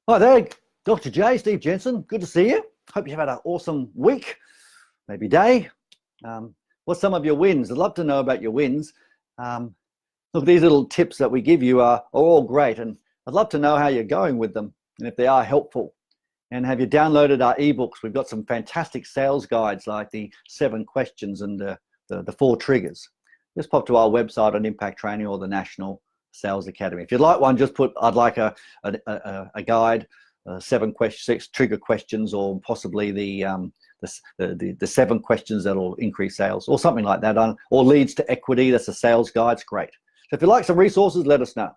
Hi there, Dr. J, Steve Jensen. Good to see you. Hope you've had an awesome week, maybe day. What's some of your wins? I'd love to know about your wins. Look, these little tips that we give you are all great, and I'd love to know how you're going with them and if they are helpful. And have you downloaded our ebooks? We've got some fantastic sales guides like the 7 questions and the 4 triggers. Just pop to our website on Impact Training or the National Sales Academy. If you'd like one, just put I'd like a guide, 6 trigger questions, or possibly the 7 questions that'll increase sales, or something like that, or leads to equity. That's a sales guide. It's great. So if you like some resources, let us know.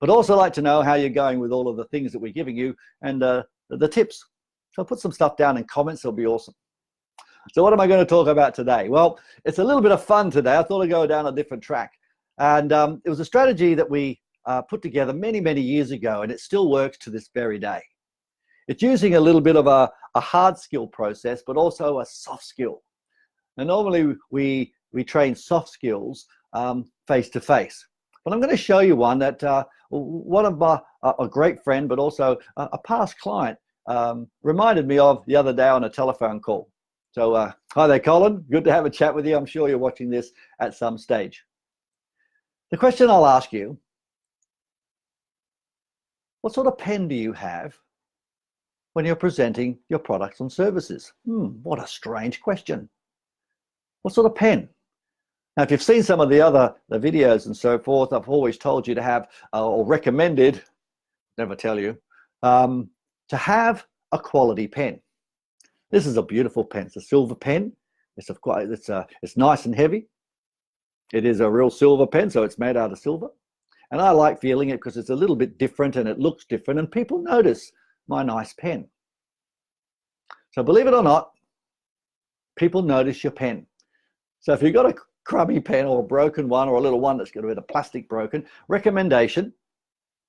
But also like to know how you're going with all of the things that we're giving you and the tips. So put some stuff down in comments. It'll be awesome. So what am I going to talk about today? Well, it's a little bit of fun today. I thought I'd go down a different track. And it was a strategy that we put together many years ago, and it still works to this very day. It's using a little bit of a hard skill process, but also a soft skill. And normally we train soft skills face to face. But I'm going to show you one that one of a great friend, but also a past client, reminded me of the other day on a telephone call. So hi there, Colin. Good to have a chat with you. I'm sure you're watching this at some stage. The question I'll ask you, what sort of pen do you have when you're presenting your products and services? What a strange question. What sort of pen? Now, if you've seen some of the videos and so forth, I've always told you to have, or recommended, never tell you, to have a quality pen. This is a beautiful pen. It's a silver pen. It's nice and heavy. It is a real silver pen, so it's made out of silver. And I like feeling it because it's a little bit different and it looks different, and people notice my nice pen. So believe it or not, people notice your pen. So if you've got a crummy pen or a broken one, or a little one that's got a bit of plastic broken, recommendation,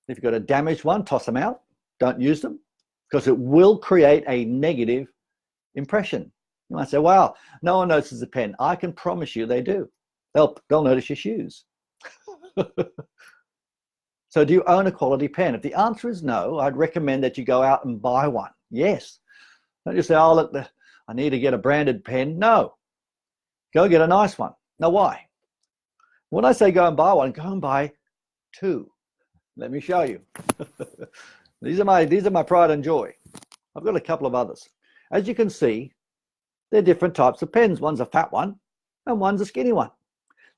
if you've got a damaged one, toss them out. Don't use them, because it will create a negative impression. You might say, wow, no one notices the pen. I can promise you they do. They'll notice your shoes. So do you own a quality pen? If the answer is no, I'd recommend that you go out and buy one. Yes. Don't just say, oh, look, I need to get a branded pen. No. Go get a nice one. Now, why? When I say go and buy one, go and buy 2. Let me show you. These are my pride and joy. I've got a couple of others. As you can see, they're different types of pens. One's a fat one and one's a skinny one.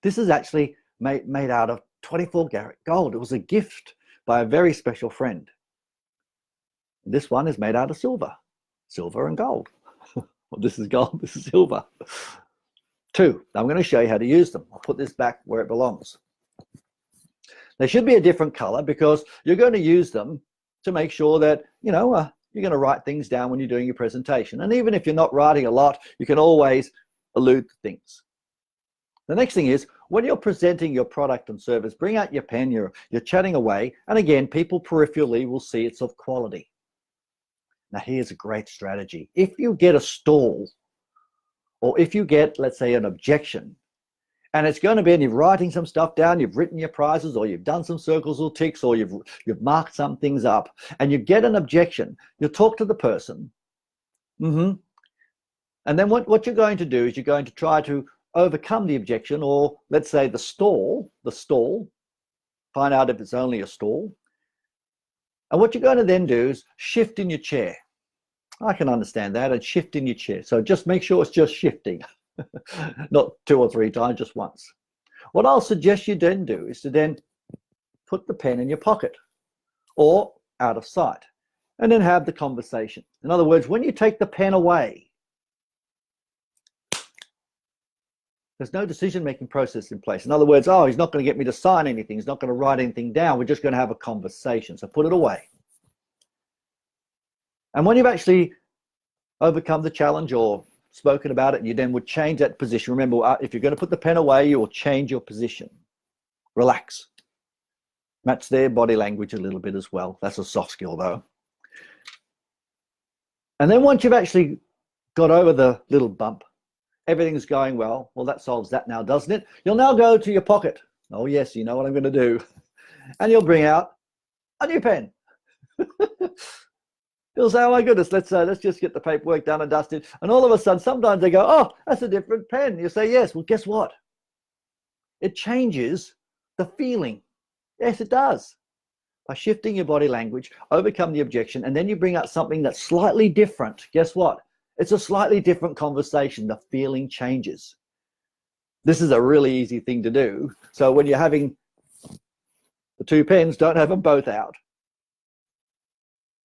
This is actually made out of 24 karat gold. It was a gift by a very special friend. This one is made out of silver and gold. Well, this is gold, this is silver. 2. I'm going to show you how to use them. I'll put this back where it belongs. They should be a different color because you're going to use them to make sure that, you're going to write things down when you're doing your presentation. And even if you're not writing a lot, you can always allude to things. The next thing is, when you're presenting your product and service, bring out your pen, you're chatting away, and again, people peripherally will see it's of quality. Now, here's a great strategy. If you get a stall, or if you get, let's say, an objection, and it's going to be, and you're writing some stuff down, you've written your prizes, or you've done some circles or ticks, or you've marked some things up, and you get an objection, you'll talk to the person. And then what you're going to do is you're going to try to overcome the objection, or let's say the stall, find out if it's only a stall. And what you're going to then do is shift in your chair. I can understand that, and shift in your chair. So just make sure it's just shifting, not 2 or 3 times, just once. What I'll suggest you then do is to then put the pen in your pocket or out of sight, and then have the conversation. In other words, when you take the pen away, there's no decision-making process in place. In other words, oh, he's not going to get me to sign anything. He's not going to write anything down. We're just going to have a conversation. So put it away. And when you've actually overcome the challenge or spoken about it, you then would change that position. Remember, if you're going to put the pen away, you will change your position. Relax. Match their body language a little bit as well. That's a soft skill, though. And then once you've actually got over the little bump, everything's going well. Well, that solves that now, doesn't it? You'll now go to your pocket. Oh, yes, you know what I'm going to do. And you'll bring out a new pen. You'll say, oh my goodness, let's just get the paperwork done and dusted. And all of a sudden, sometimes they go, oh, that's a different pen. You say, yes. Well, guess what? It changes the feeling. Yes, it does. By shifting your body language, overcome the objection, and then you bring out something that's slightly different. Guess what? It's a slightly different conversation. The feeling changes. This is a really easy thing to do. So when you're having the two pens, don't have them both out.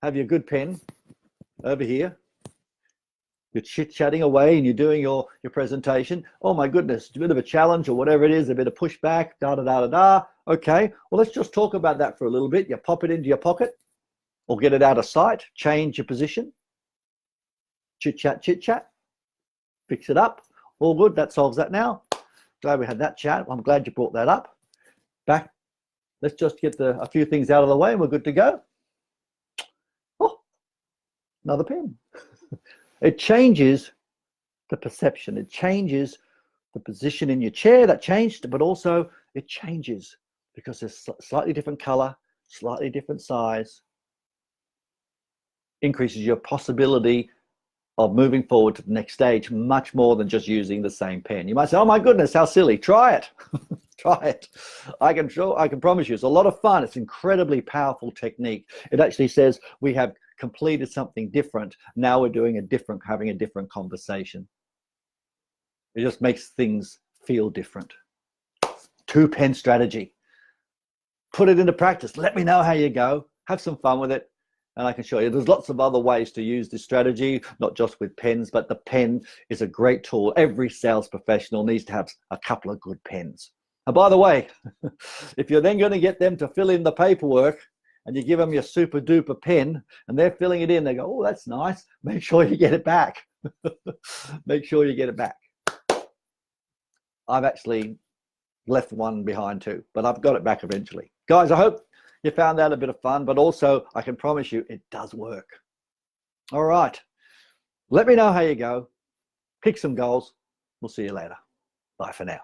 Have your good pen over here. You're chit-chatting away and you're doing your presentation. Oh my goodness, it's a bit of a challenge or whatever it is, a bit of pushback, da-da-da-da-da. Okay, well, let's just talk about that for a little bit. You pop it into your pocket or get it out of sight, change your position. Chit-chat, chit-chat. Fix it up. All good, that solves that now. Glad we had that chat. I'm glad you brought that up. Back, let's just get a few things out of the way and we're good to go. Oh, another pen. It changes the perception. It changes the position in your chair. That changed, but also it changes because there's slightly different color, slightly different size. Increases your possibility of moving forward to the next stage much more than just using the same pen. You might say, oh my goodness, how silly. Try it. Try it. I can promise you it's a lot of fun. It's an incredibly powerful technique. It actually says we have completed something different. Now we're doing having a different conversation. It just makes things feel different. 2-pen strategy. Put it into practice. Let me know how you go. Have some fun with it. And I can show you. There's lots of other ways to use this strategy, not just with pens, but the pen is a great tool. Every sales professional needs to have a couple of good pens. And by the way, if you're then going to get them to fill in the paperwork and you give them your super duper pen and they're filling it in, they go, oh, that's nice. Make sure you get it back. Make sure you get it back. I've actually left one behind too, but I've got it back eventually. Guys, I hope you found that a bit of fun, but also I can promise you it does work. All right. Let me know how you go. Pick some goals. We'll see you later. Bye for now.